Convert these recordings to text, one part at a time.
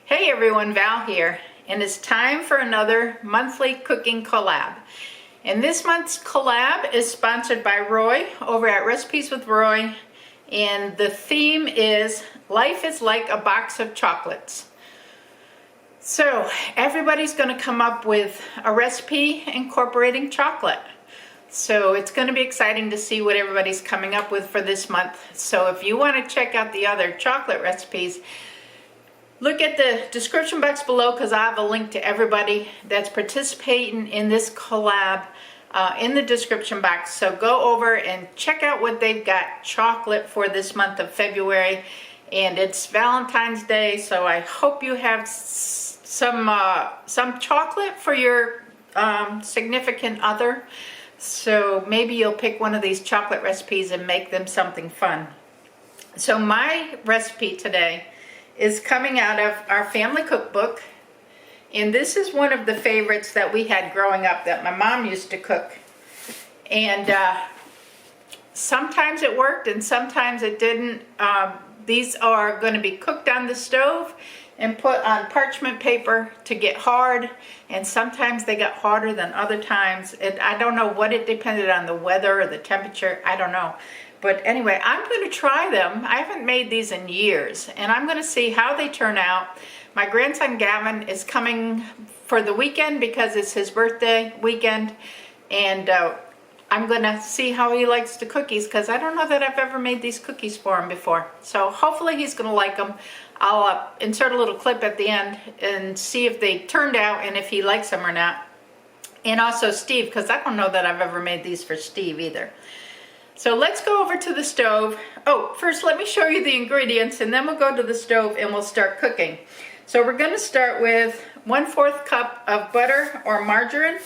Hey everyone, Val here, and it's time for another monthly cooking collab. And this month's collab is sponsored by Roy over at Recipes with Roy, and the theme is Life is Like a Box of Chocolates. So everybody's going to come up with a recipe incorporating chocolate. So it's going to be exciting to see what everybody's coming up with for this month. So if you want to check out the other chocolate recipes, look at the description box below because I have a link to everybody that's participating in this collab in the description box. So go over and check out what they've got chocolate for this month of February. And it's Valentine's Day, so I hope you have some chocolate for your significant other. So maybe you'll pick one of these chocolate recipes and make them something fun. So my recipe today is coming out of our family cookbook, and this is one of the favorites that we had growing up that my mom used to cook, and sometimes it worked and sometimes it didn't. These are going to be cooked on the stove and put on parchment paper to get hard, and sometimes they got harder than other times. I don't know what it depended on, the weather or the temperature, I don't know. But anyway, I'm going to try them. I haven't made these in years, and I'm going to see how they turn out. My grandson Gavin is coming for the weekend because it's his birthday weekend, and I'm going to see how he likes the cookies because I don't know that I've ever made these cookies for him before. So hopefully he's going to like them. I'll insert a little clip at the end and see if they turned out and if he likes them or not. And also Steve, because I don't know that I've ever made these for Steve either. So let's go over to the stove. Oh, first let me show you the ingredients and then we'll go to the stove and we'll start cooking. So we're going to start with 1/4 cup of butter or margarine.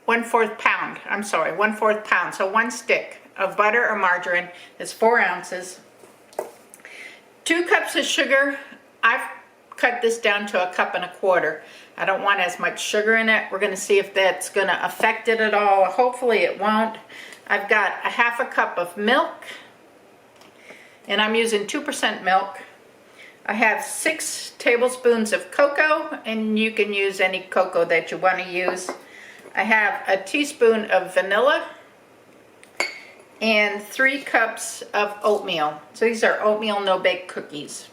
1/4 pound, I'm sorry, 1/4 pound. So 1 stick of butter or margarine is 4 ounces. 2 cups of sugar. I've cut this down to 1 1/4 cups. I don't want as much sugar in it. We're going to see if that's going to affect it at all. Hopefully it won't. I've got 1/2 cup of milk, and I'm using 2% milk. I have 6 tablespoons of cocoa, and you can use any cocoa that you want to use. I have a teaspoon of vanilla and 3 cups of oatmeal. So these are oatmeal no-bake cookies.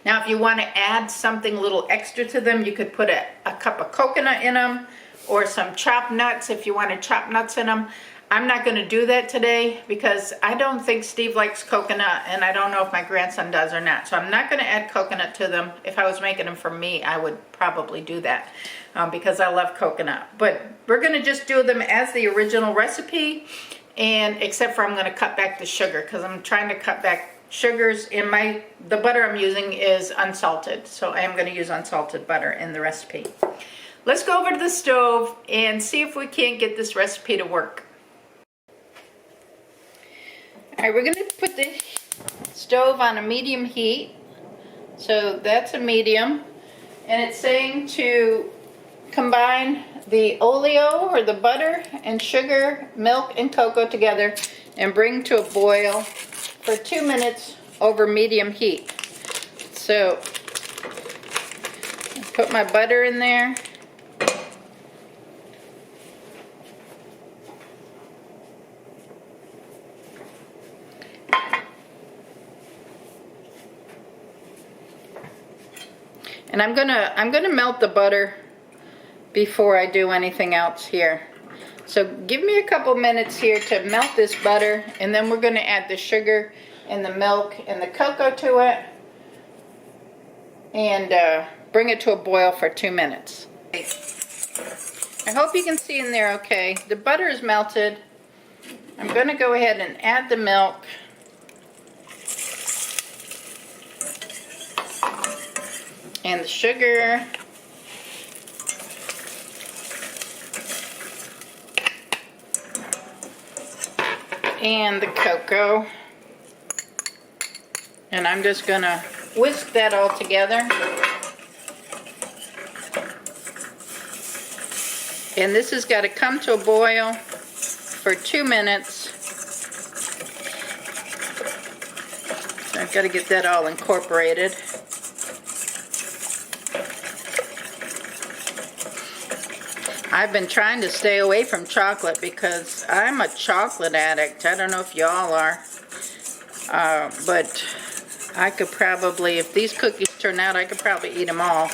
Now if you want to add something a little extra to them, you could put a cup of coconut in them or some chopped nuts if you want to chop nuts in them. I'm not going to do that today because I don't think Steve likes coconut, and I don't know if my grandson does or not. So I'm not going to add coconut to them. If I was making them for me, I would probably do that because I love coconut. But we're going to just do them as the original recipe, and except for I'm going to cut back the sugar because I'm trying to cut back sugars in the butter I'm using is unsalted, so I am going to use unsalted butter in the recipe. Let's go over to the stove and see if we can't get this recipe to work. Alright, we're going to put the stove on a medium heat, so that's a medium, and it's saying to combine the oleo or the butter and sugar, milk and cocoa together and bring to a boil for 2 minutes over medium heat. So put my butter in there. And I'm gonna melt the butter before I do anything else here. So give me a couple minutes here to melt this butter, and then we're going to add the sugar and the milk and the cocoa to it and bring it to a boil for 2 minutes. I hope you can see in there okay. The butter is melted. I'm going to go ahead and add the milk. And the sugar. And the cocoa, and I'm just gonna whisk that all together. And this has got to come to a boil for 2 minutes. So I've got to get that all incorporated. I've been trying to stay away from chocolate because I'm a chocolate addict. I don't know if y'all are. But I could probably, if these cookies turn out, I could probably eat them all.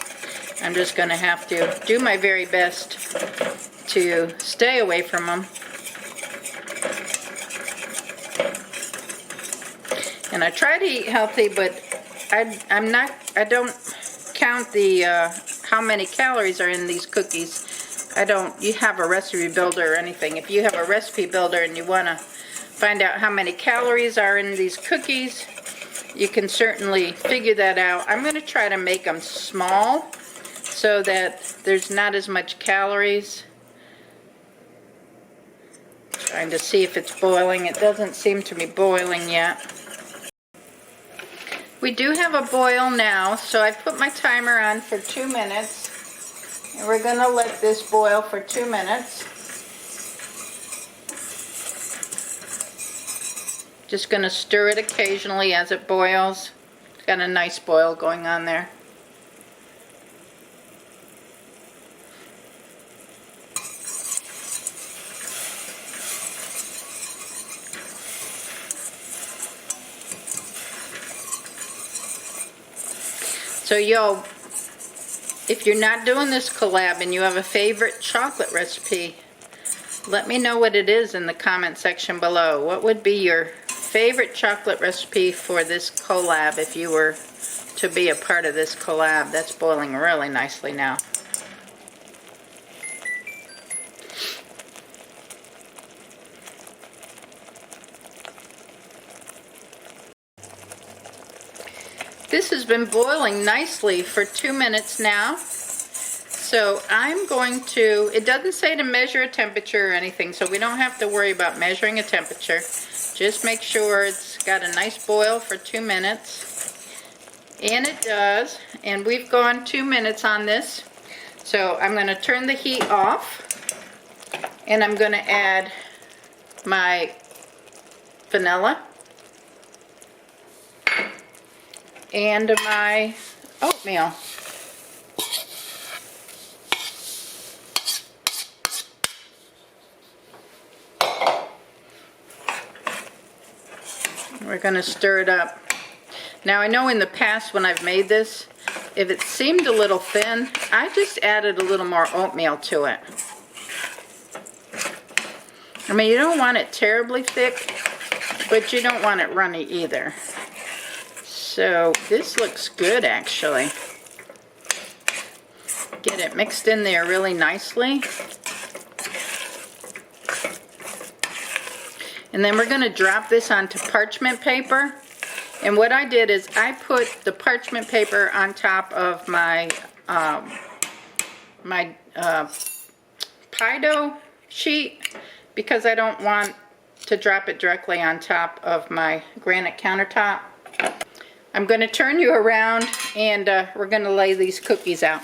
I'm just going to have to do my very best to stay away from them. And I try to eat healthy, but I don't count the how many calories are in these cookies. You have a recipe builder or anything. If you have a recipe builder and you want to find out how many calories are in these cookies, you can certainly figure that out. I'm going to try to make them small so that there's not as much calories. Trying to see if it's boiling. It doesn't seem to be boiling yet. We do have a boil now, so I put my timer on for 2 minutes. And we're going to let this boil for 2 minutes. Just going to stir it occasionally as it boils. It's got a nice boil going on there. So y'all, if you're not doing this collab and you have a favorite chocolate recipe, let me know what it is in the comment section below. What would be your favorite chocolate recipe for this collab if you were to be a part of this collab? That's boiling really nicely now. This has been boiling nicely for 2 minutes now. So I'm going to, it doesn't say to measure a temperature or anything, so we don't have to worry about measuring a temperature. Just make sure it's got a nice boil for 2 minutes. And it does. And we've gone 2 minutes on this. So I'm going to turn the heat off. And I'm going to add my vanilla. And my oatmeal. We're going to stir it up. Now I know in the past when I've made this, if it seemed a little thin, I just added a little more oatmeal to it. I mean, you don't want it terribly thick, but you don't want it runny either. So this looks good actually. Get it mixed in there really nicely. And then we're going to drop this onto parchment paper. And what I did is I put the parchment paper on top of my pie dough sheet because I don't want to drop it directly on top of my granite countertop. I'm going to turn you around and we're going to lay these cookies out.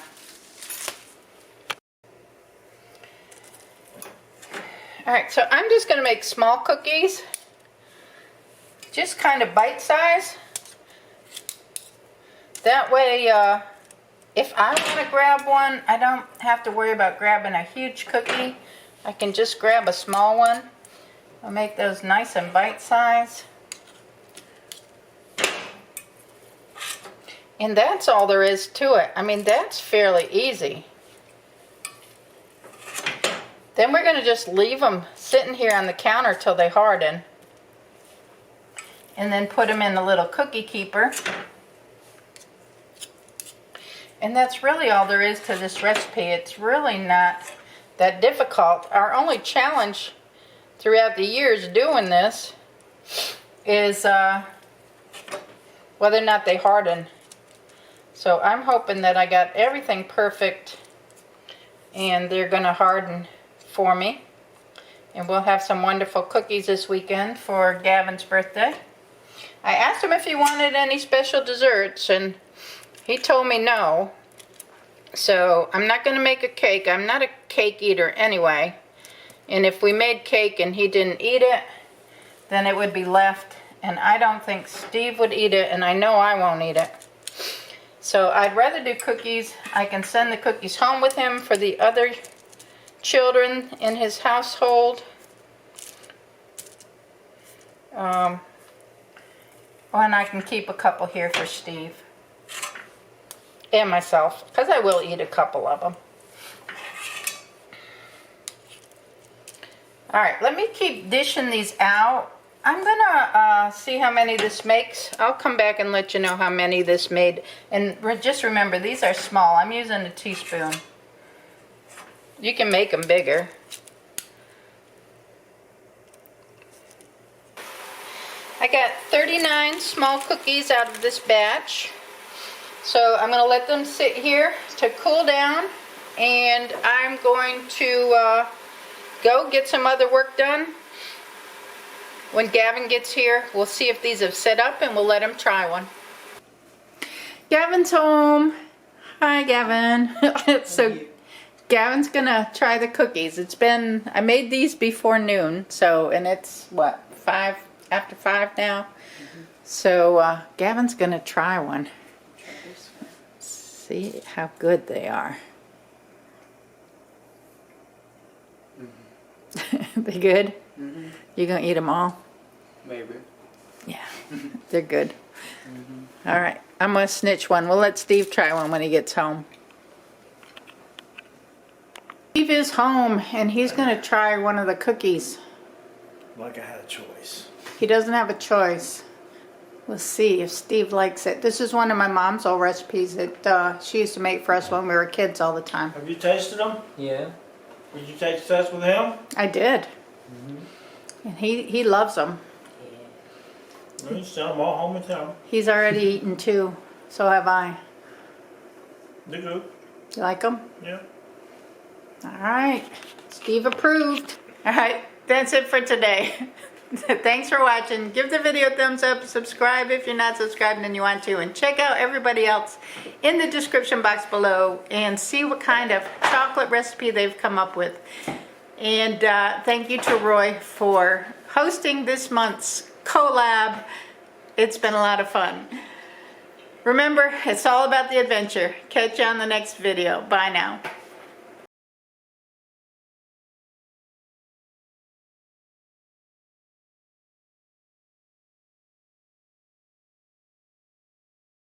Alright, so I'm just going to make small cookies, just kind of bite size. That way, if I want to grab one, I don't have to worry about grabbing a huge cookie. I can just grab a small one. I'll make those nice and bite size. And that's all there is to it. I mean, that's fairly easy. Then we're going to just leave them sitting here on the counter till they harden. And then put them in the little cookie keeper. And that's really all there is to this recipe. It's really not that difficult. Our only challenge throughout the years doing this is whether or not they harden. So I'm hoping that I got everything perfect and they're going to harden for me. And we'll have some wonderful cookies this weekend for Gavin's birthday. I asked him if he wanted any special desserts and he told me no. So I'm not going to make a cake. I'm not a cake eater anyway. And if we made cake and he didn't eat it, then it would be left and I don't think Steve would eat it, and I know I won't eat it. So I'd rather do cookies. I can send the cookies home with him for the other children in his household. And I can keep a couple here for Steve and myself, because I will eat a couple of them. All right, let me keep dishing these out. I'm gonna see how many this makes. I'll come back and let you know how many this made. And just remember, these are small. I'm using a teaspoon. You can make them bigger. I got 39 small cookies out of this batch. So I'm gonna let them sit here to cool down, and I'm going to go get some other work done. When Gavin gets here, we'll see if these have set up, and we'll let him try one. Gavin's home. Hi, Gavin. So Gavin's gonna try the cookies. I made these before noon, so, and it's what, after 5 now? So Gavin's gonna try one. See how good they are. They good? You gonna eat them all? Maybe. Yeah, they're good. All right, I'm gonna snitch one. We'll let Steve try one when he gets home. Steve is home, and he's gonna try one of the cookies. Like I had a choice. He doesn't have a choice. We'll see if Steve likes it. This is one of my mom's old recipes that she used to make for us when we were kids all the time. Have you tasted them? Yeah. Did you take the test with him? I did. And he loves them. You can send them all home and tell them. He's already eaten 2, so have I. They're good. You like them? Yeah. All right, Steve approved. All right, that's it for today. Thanks for watching. Give the video a thumbs up, subscribe if you're not subscribed and you want to, and check out everybody else in the description box below and see what kind of chocolate recipe they've come up with. And thank you to Roy for hosting this month's collab. It's been a lot of fun. Remember, it's all about the adventure. Catch you on the next video. Bye now.